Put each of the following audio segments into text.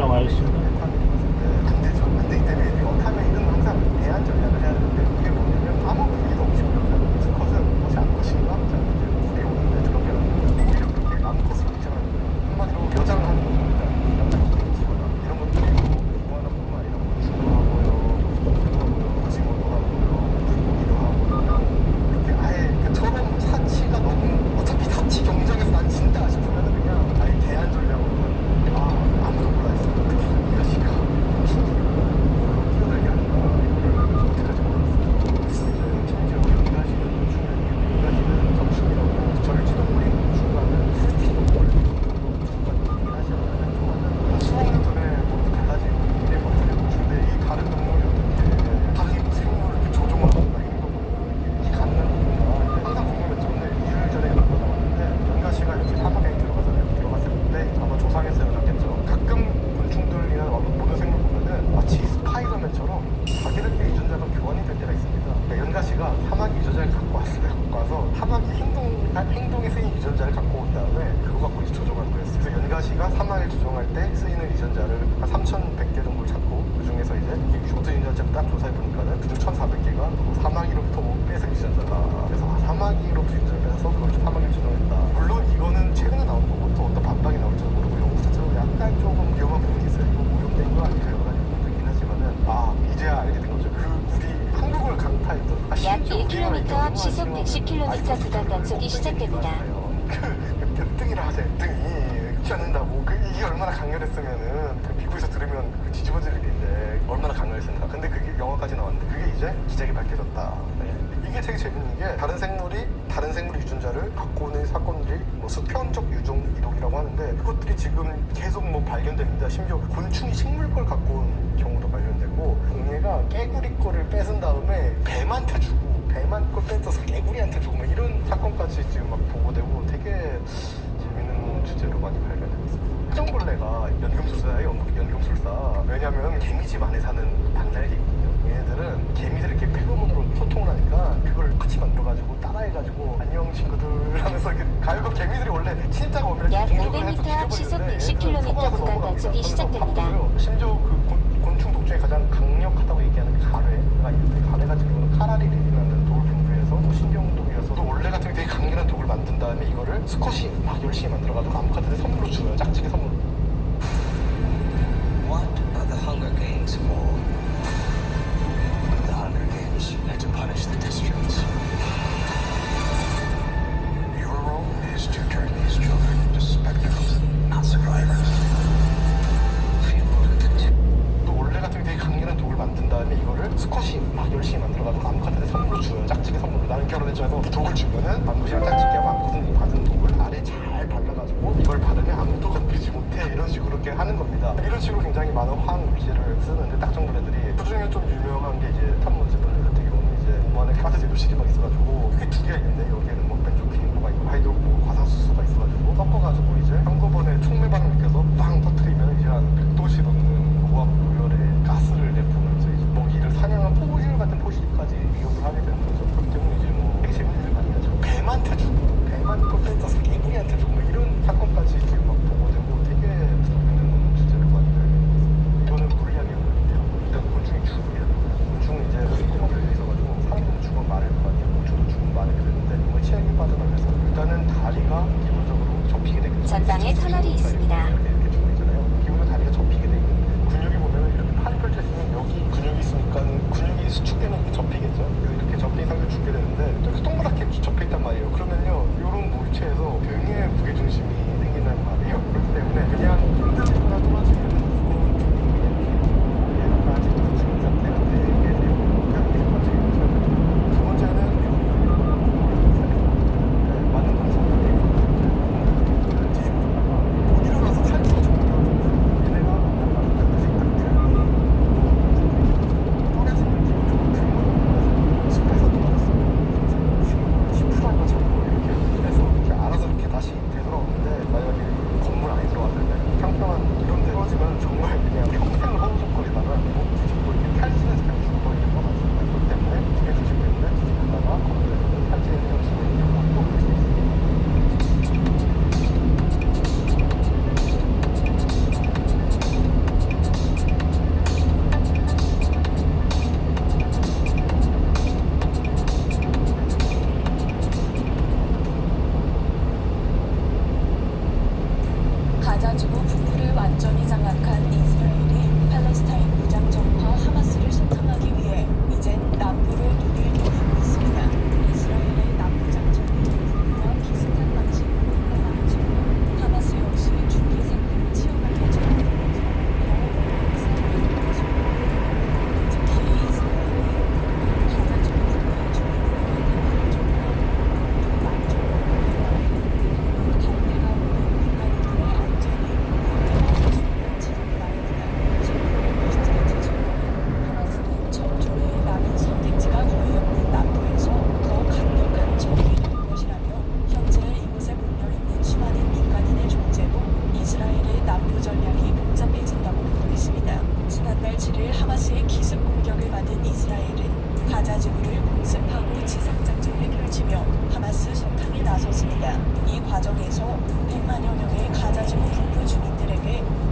나와 있습니다. 안 되죠. 안 되기 때문에 타면 이건 항상 대안 전략을 해야 되는데 이게 뭐냐면 아무 무기도 없이 올라가요. 스컷은 혹시 암컷인가? 자, 이제 물이 오는데 그렇게 오히려 그렇게 암컷을 위장하는 거예요. 한마디로 여장을 하는 거죠. 남자 기거나 이런 것도 무한하고만 이런 곤충도 하고요, 도시도 하고요, 오징어도 하고요, 물고기도 하고요. 이렇게 아예 저런 사치가 너무 어차피 사치 경쟁에서 난 진다 싶으면 그냥 아예 대안 전략으로 가는 거예요. 아무도 몰라있어요. 특히 이 아씨가 뛰어들게 하는 거 이거를 어떻게까지 몰랐어요. 그래서 이제 심지어 연가시는 곤충이 아니에요. 연가시는 점순이라고 절지동물인 곤충과는 풀피동물 곤충과 하시는 한쪽은 수억 년 전에 모두 달라진 미래 버튼의 곤충인데 이 다른 동물이 어떻게 다른 생물을 이렇게 조종을 한다 이런 거고 이 가능한 건가 항상 궁금했죠. 근데 2일 전에 연구가 나왔는데 연가시가 이렇게 사막에 들어가잖아요. 들어갔을 때 아마 조상에서 연락했죠. 가끔 곤충들이나 모든 생물 보면은 마치 스파이더맨처럼 자기들끼리 유전자가 교환이 될 때가 있습니다. 그러니까 연가시가 사마귀 유전자를 갖고 왔어요. 갖고 와서 사마귀 행동에 쓰인 유전자를 갖고 온 다음에 그거 갖고 이제 조종한 거였어요. 그래서 연가시가 사마귀를 조종할 때 쓰이는 유전자를 한 3,100개 정도를 찾고 그 중에서 이제 모든 유전자를 딱 조사해 보니까는 그중 1,400개가 사마귀로부터 뺏은 유전자다. 그래서 사마귀로부터 유전자를 뺏어서 그걸 사마귀를 조종했다. 물론 이거는 최근에 나온 거고 또 어떤 반박이 나올지도 모르고 연구 자체로 약간 조금 위험한 부분이 있어요. 이거 오염된 거 아닌가 여러 가지 부분도 있긴 하지만은 이제야 알게 된 거죠. 그 우리 한국을 강타했던 약 1km 앞 시속 110km 구간 단속이 시작됩니다. 그 등이라 하세요. 등이 죽지 않는다고. 이게 얼마나 강렬했으면은 미국에서 들으면 뒤집어질 일인데 얼마나 강렬했습니까? 근데 그게 영화까지 나왔는데 그게 이제 기적이 밝혀졌다. 네. 이게 되게 재밌는 게 다른 생물의 유전자를 갖고 오는 사건들이 뭐 수평적 유종 이동이라고 하는데 그것들이 지금 계속 뭐 발견됩니다. 심지어 곤충이 식물 걸 갖고 온 경우도 발견되고 공예가 깨구리 거를 뺏은 다음에 뱀한테 주고 뱀한 걸 뺏어서 개구리한테 주고 막 이런 사건까지 지금 막 보고되고 되게 재밌는 주제로 많이 발견되고 있습니다. 흑정벌레가 연금술사예요. 연금술사. 왜냐면 개미집 안에 사는 반달개거든요. 얘네들은 개미들 이렇게 페로몬으로 소통을 하니까 그걸 같이 만들어가지고 따라해가지고 안녕 친구들 하면서 이렇게 가요가 개미들이 원래 친자가 오면 약 공격을 해서 500m 앞 시속 죽여버리는데 110km 구간 단속이 시작됩니다. 심지어 그 곤충 독중에 가장 강력하다고 얘기하는 가래가 있는데 가래가 지금 카라리린이라는 독을 분비해서 신경독이어서 또 원래 같은 게 되게 강렬한 독을 만든 다음에 이거를 스컷이 막 열심히 만들어가지고 암컷한테 선물로 줘요. 짝짓기 선물. What are the Hunger Games for? The Hunger Games are to punish the districts. Your role is to turn these children into spectacles, not survivors. Feel content. 또 원래 같은 게 되게 강렬한 독을 만든 다음에 이거를 스컷이 막 열심히 만들어가지고 암컷한테 선물로 줘요. 짝짓기 선물로. 나는 결혼했죠. 이 독을 주면은 암컷이랑 짝짓기하고 암컷은 받은 독을 알에 잘 발라가지고 이걸 바르면 아무도 건드리지 못해. 이런 식으로 이렇게 하는 겁니다. 이런 식으로 굉장히 많은 화학 물질을 쓰는데 딱정벌레들이 그중에 좀 유명한 게 이제 탑문제벌레 같은 경우는 이제 몸 안에 가스 제조식이 막 있어가지고 그게 두 개가 있는데 여기에는 뭐 벤조핀 뭐가 있고 하이드로 뭐 과산수소가 있어가지고 섞어가지고 이제 한꺼번에 총매방을 느껴서 빵 터트리면 이제 한 100도씨 넘는 고압 요열의 가스를 내뿜으면서 이제 먹이를 사냥한 포유류 같은 포식까지 위협을 하게 되는 거죠. 그렇기 때문에 이제 뭐 되게 재밌는 일 많이 하죠. 뱀한테 주고 뱀한 걸 뺏어서 개구리한테 주고 뭐 이런 사건까지 지금 막 보고되고 되게 재밌는 주제를 많이 발견했습니다. 이거는 물리학의 연구인데요. 일단 곤충이 죽어야 돼요. 곤충은 이제 뚜껑 열려 있어가지고 사람들도 죽으면 말을 것 같아요. 곤충도 죽으면 말을 그랬는데 이거 체액이 빠져나가서 일단은 다리가 기본적으로 접히게 되겠죠. 전방에 터널이 있습니다.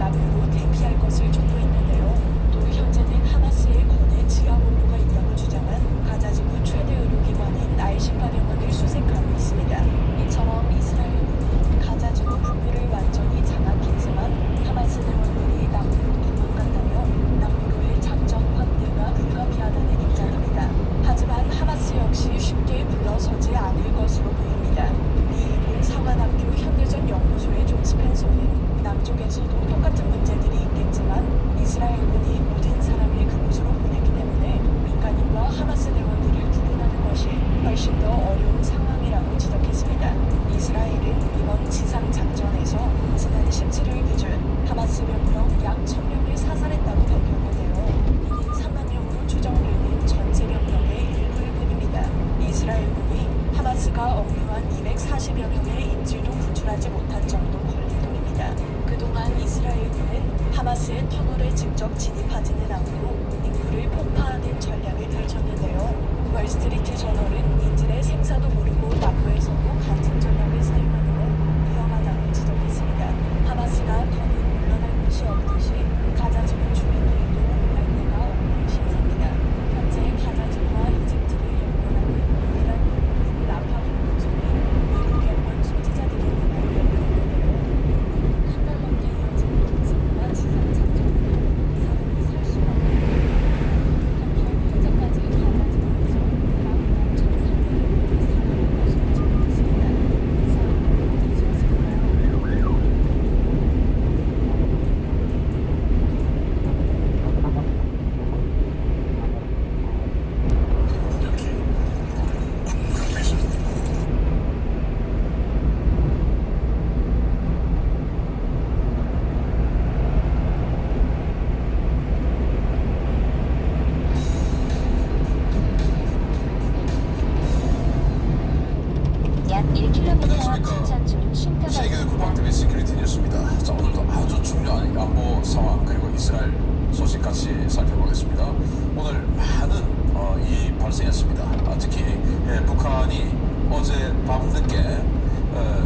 남유로 대피할 것을 촉구했는데요. 또 현재는 하마스의 거대 지하 본부가 있다고 주장한 가자지구 최대 의료기관인 알시파 병원을 수색하고 있습니다. 이처럼 이스라엘군은 가자지구 북부를 완전히 장악했지만 하마스 대원들이 남부로 도망간다며 남부로의 작전 확대가 불가피하다는 입장입니다. 하지만 하마스 역시 쉽게 물러서지 않을 것으로 보입니다. 미 일본 사관학교 현대전 연구소의 존 스펜서는 남쪽에서도 똑같은 문제들이 있겠지만 이스라엘군이 모든 사람을 그곳으로 보냈기 때문에 민간인과 하마스 대원들을 구분하는 것이 훨씬 더 어려운 상황이라고 지적했습니다. 이스라엘은 이번 지상 작전에서 지난 17일 기준 하마스 병력 약 1000명을 사살했다고 밝혔는데요. 이는 3만 명으로 추정되는 전체 병력의 일부일 뿐입니다. 이스라엘군이 하마스가 억류한 240여 명의 인질도 구출하지 못한 정도 걸릴 돈입니다. 그동안 이스라엘군은 하마스의 터널에 직접 진입하지는 않고 인구를 폭파하는 전략을 펼쳤는데요. 월스트리트 저널은 인질의 생사도 모르고 남부에서도 같은 전략을 사용하는 건 위험하다고 지적했습니다. 하마스가 더는 물러날 곳이 없듯이 가자지구 주민들도 갈 데가 없는 신세입니다. 현재 가자지구와 이집트를 연결하는 유일한 연결인 라파 공동선은 미국 병원 소지자들이 내달려 있는데요. 한 달 넘게 이어진 지구와 지상 작전으로 사람이 살 수가 없습니다. 한편 현재까지 가자지구에서 약 5,300여 명이 사망한 것으로 전해졌습니다. 이상 뉴스였습니다. 약 1km 앞 안녕하십니까. 진천 중 쉼터가 세계 있습니다. 국방TV 시큐리티 뉴스입니다. 자, 오늘도 아주 중요한 안보 상황 그리고 이스라엘 소식 같이 살펴보겠습니다. 오늘 많은 일이 발생했습니다. 특히 북한이 어제 밤늦게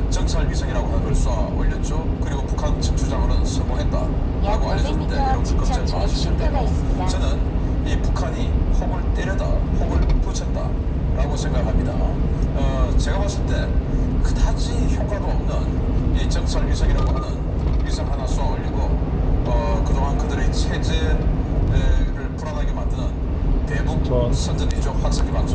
정찰 위성이라고 하는 걸 쏘아 올렸죠. 그리고 북한 척추작업은 약 성공했다라고 500m 알려졌는데 앞 여러분 진천 걱정 중 마실 쉼터가 텐데요. 있습니다. 저는 이 북한이 혹을 때려다 혹을 붙였다라고 생각합니다. 제가 봤을 때 그다지 효과도 없는 이 정찰 위성이라고 하는 위성 하나 쏘아 올리고 그동안 그들의 체제를 불안하게 만드는 대북 선전 위조 확성기 방송